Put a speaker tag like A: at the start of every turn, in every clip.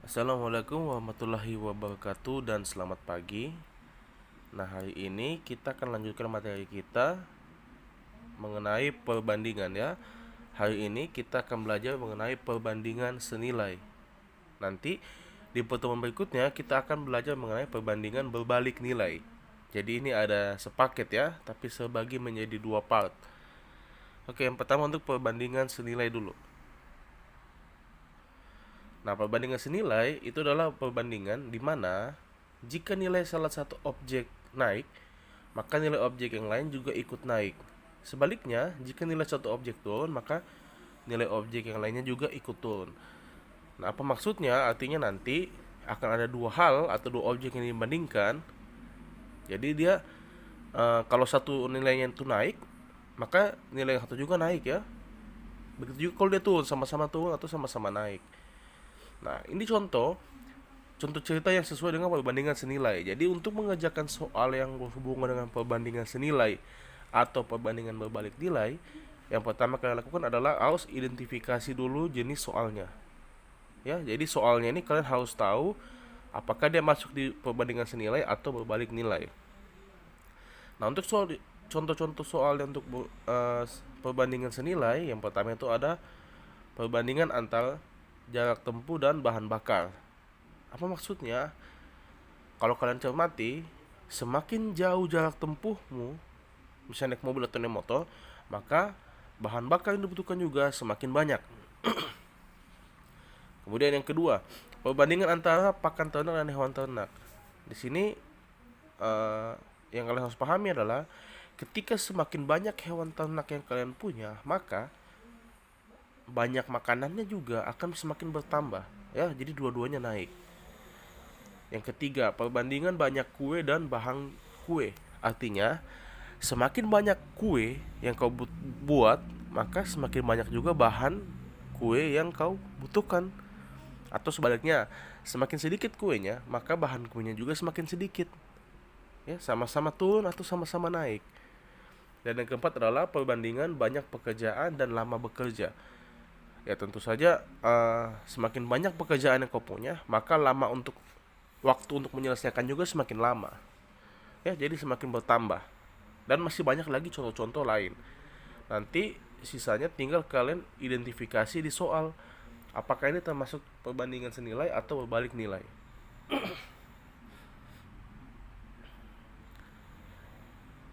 A: Assalamualaikum warahmatullahi wabarakatuh dan selamat pagi. Nah, hari ini kita akan lanjutkan materi kita mengenai perbandingan ya. Hari ini kita akan belajar mengenai perbandingan senilai. Nanti di pertemuan berikutnya kita akan belajar mengenai perbandingan berbalik nilai. Jadi ini ada sepaket ya, tapi sebagi menjadi dua part. Oke, yang pertama untuk perbandingan senilai dulu. Nah, perbandingan senilai itu adalah perbandingan di mana jika nilai salah satu objek naik, maka nilai objek yang lain juga ikut naik. Sebaliknya, jika nilai satu objek turun, maka nilai objek yang lainnya juga ikut turun. Nah, apa maksudnya? Artinya nanti akan ada dua hal atau dua objek yang dibandingkan. Jadi dia kalau satu nilainya itu naik, maka nilai yang satu juga naik ya. Begitu juga kalau dia turun, sama-sama turun atau sama-sama naik. Nah, ini contoh cerita yang sesuai dengan perbandingan senilai. Jadi untuk mengerjakan soal yang berhubungan dengan perbandingan senilai atau perbandingan berbalik nilai, yang pertama kalian lakukan adalah harus identifikasi dulu jenis soalnya. Ya, jadi soalnya ini kalian harus tahu apakah dia masuk di perbandingan senilai atau berbalik nilai. Nah, untuk contoh-contoh soal yang untuk perbandingan senilai, yang pertama itu ada perbandingan antara jarak tempuh dan bahan bakar. Apa maksudnya? Kalau kalian cermati, semakin jauh jarak tempuhmu, misalnya naik mobil atau naik motor, maka bahan bakar yang dibutuhkan juga semakin banyak. Kemudian yang kedua, perbandingan antara pakan ternak dan hewan ternak. Di sini yang kalian harus pahami adalah ketika semakin banyak hewan ternak yang kalian punya, maka banyak makanannya juga akan semakin bertambah ya, jadi dua-duanya naik. Yang ketiga, perbandingan banyak kue dan bahan kue. Artinya semakin banyak kue yang kau buat, maka semakin banyak juga bahan kue yang kau butuhkan. Atau sebaliknya, semakin sedikit kuenya, maka bahan kuenya juga semakin sedikit. Ya, sama-sama turun atau sama-sama naik. Dan yang keempat adalah perbandingan banyak pekerjaan dan lama bekerja. Ya tentu saja semakin banyak pekerjaan yang kau punya, maka waktu untuk menyelesaikan juga semakin lama. Ya, jadi semakin bertambah. Dan masih banyak lagi contoh-contoh lain. Nanti sisanya tinggal kalian identifikasi di soal. Apakah ini termasuk perbandingan senilai atau berbalik nilai?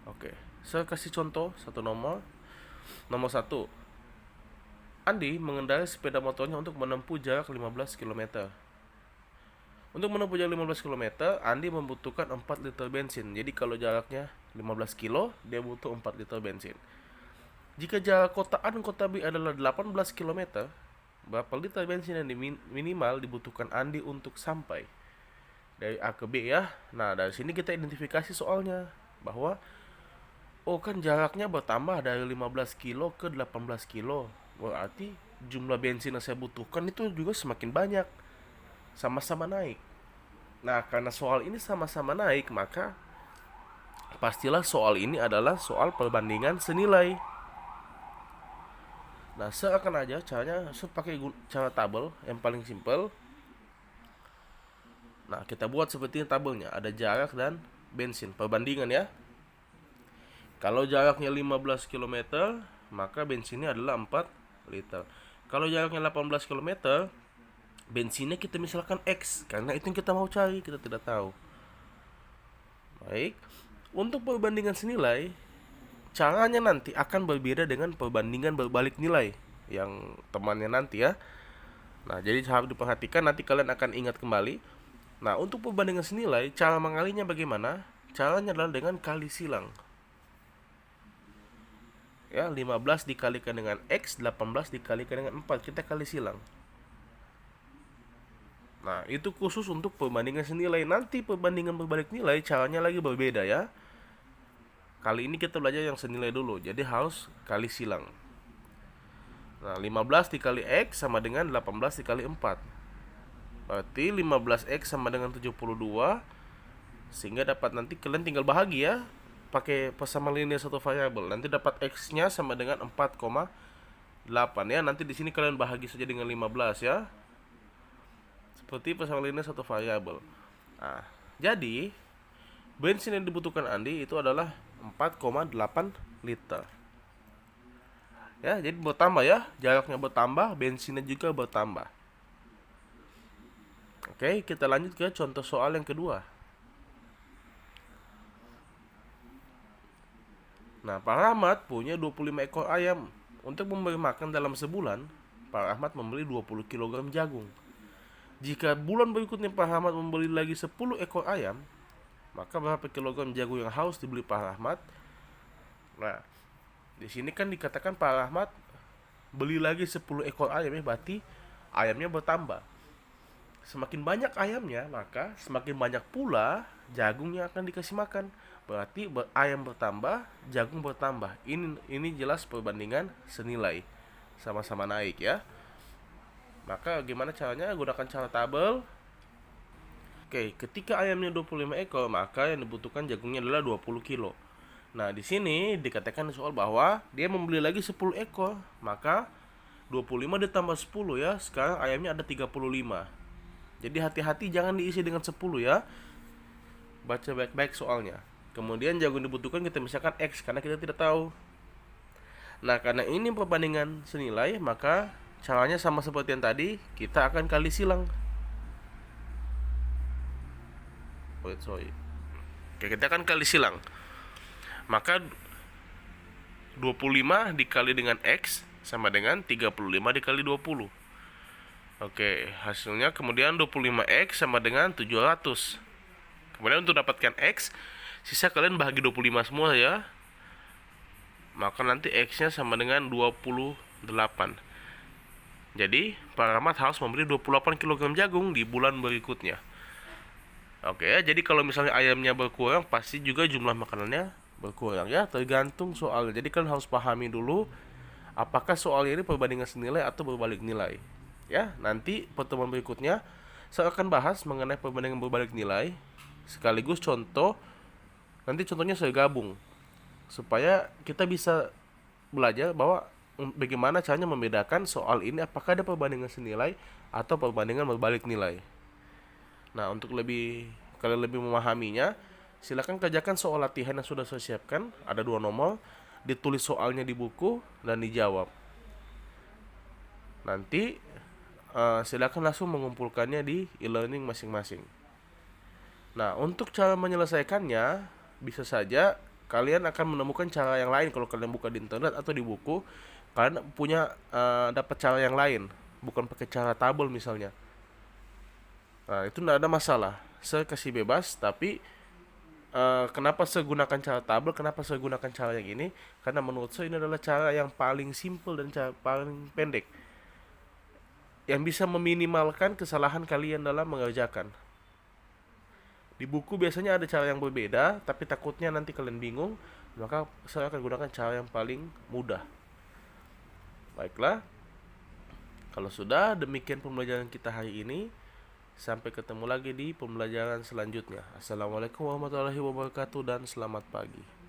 A: Oke, saya kasih contoh satu nomor. Nomor satu, Andi mengendarai sepeda motornya untuk menempuh jarak 15 km. Untuk menempuh jarak 15 km, Andi membutuhkan 4 liter bensin. Jadi kalau jaraknya 15 kilo, dia butuh 4 liter bensin. Jika jarak kota A dan kota B adalah 18 km, berapa liter bensin yang minimal dibutuhkan Andi untuk sampai dari A ke B ya? Nah, dari sini kita identifikasi soalnya bahwa oh kan jaraknya bertambah dari 15 kilo ke 18 kilo. Berarti jumlah bensin yang saya butuhkan itu juga semakin banyak. Sama-sama naik. Nah, karena soal ini sama-sama naik, maka pastilah soal ini adalah soal perbandingan senilai. Nah, saya akan aja caranya pakai cara tabel yang paling simpel. Nah, kita buat seperti ini tabelnya. Ada jarak dan bensin, perbandingan ya. Kalau jaraknya 15 km, maka bensinnya adalah 4 liter. Kalau jaraknya 18 km, bensinnya kita misalkan X, karena itu yang kita mau cari, kita tidak tahu. Baik, untuk perbandingan senilai, caranya nanti akan berbeda dengan perbandingan berbalik nilai yang temannya nanti ya. Nah, jadi harus diperhatikan, nanti kalian akan ingat kembali. Nah, untuk perbandingan senilai, cara mengalinya bagaimana? Caranya adalah dengan kali silang. Ya, 15 dikalikan dengan X, 18 dikalikan dengan 4, kita kali silang. Nah, itu khusus untuk perbandingan senilai. Nanti perbandingan berbalik nilai caranya lagi berbeda ya. Kali ini kita belajar yang senilai dulu. Jadi harus kali silang. Nah, 15 dikali X sama dengan 18 dikali 4. Berarti 15X sama dengan 72. Sehingga dapat nanti kalian tinggal bahagi ya. Pakai persamaan linear satu variabel. Nanti dapat X-nya sama dengan 4,8 ya. Nanti di sini kalian bahagi saja dengan 15 ya. seperti persalinnya satu variabel. Nah, jadi bensin yang dibutuhkan Andi itu adalah 4,8 liter. Ya, jadi bertambah ya, jaraknya bertambah, bensinnya juga bertambah. Oke, kita lanjut ke contoh soal yang kedua. Nah, Pak Rahmat punya 25 ekor ayam. Untuk memberi makan dalam sebulan, Pak Rahmat membeli 20 kg jagung. Jika bulan berikutnya Pak Rahmat membeli lagi 10 ekor ayam, maka berapa kilogram jagung yang harus dibeli Pak Rahmat? Nah, di sini kan dikatakan Pak Rahmat beli lagi 10 ekor ayam, ya berarti ayamnya bertambah. Semakin banyak ayamnya, maka semakin banyak pula jagung yang akan dikasih makan. Berarti ayam bertambah, jagung bertambah. Ini jelas perbandingan senilai, sama-sama naik ya. Maka gimana caranya? Gunakan cara tabel. Oke, ketika ayamnya 25 ekor, maka yang dibutuhkan jagungnya adalah 20 kilo. Nah, di sini dikatakan di soal bahwa dia membeli lagi 10 ekor, maka 25 ditambah 10 ya. Sekarang ayamnya ada 35. Jadi hati-hati jangan diisi dengan 10 ya. Baca baik-baik soalnya. Kemudian jagung dibutuhkan kita misalkan X karena kita tidak tahu. Nah, karena ini perbandingan senilai, maka caranya sama seperti yang tadi, kita akan kali silang. Oke, kita akan kali silang. Maka 25 dikali dengan X sama dengan 35 dikali 20. Oke, hasilnya kemudian 25X sama dengan 700. Kemudian untuk dapatkan X, sisa kalian bahagi 25 semua ya. Maka nanti X-nya sama dengan 28. Jadi, Pak Rahmat harus membeli 28 kg jagung di bulan berikutnya. Oke, jadi kalau misalnya ayamnya berkurang, pasti juga jumlah makanannya berkurang ya, tergantung soalnya. Jadi kalian harus pahami dulu apakah soal ini perbandingan senilai atau berbalik nilai. Ya, nanti pertemuan berikutnya saya akan bahas mengenai perbandingan berbalik nilai sekaligus contoh. Nanti contohnya saya gabung supaya kita bisa belajar bahwa bagaimana caranya membedakan soal ini apakah ada perbandingan senilai atau perbandingan berbalik nilai. Nah, untuk kalian lebih memahaminya, silakan kerjakan soal latihan yang sudah saya siapkan. Ada 2 nomor, ditulis soalnya di buku dan dijawab. Nanti silakan langsung mengumpulkannya di e-learning masing-masing. Nah, untuk cara menyelesaikannya, bisa saja kalian akan menemukan cara yang lain. Kalau kalian buka di internet atau di buku, kalian punya dapat cara yang lain, bukan pakai cara tabel misalnya. Nah, itu tidak ada masalah, saya kasih bebas. Tapi kenapa saya gunakan cara tabel, kenapa saya gunakan cara yang ini? Karena menurut saya ini adalah cara yang paling simple dan cara paling pendek, yang bisa meminimalkan kesalahan kalian dalam mengerjakan. Di buku biasanya ada cara yang berbeda, tapi takutnya nanti kalian bingung, maka saya akan gunakan cara yang paling mudah. Baiklah, kalau sudah, demikian pembelajaran kita hari ini. Sampai ketemu lagi di pembelajaran selanjutnya. Assalamualaikum warahmatullahi wabarakatuh dan selamat pagi.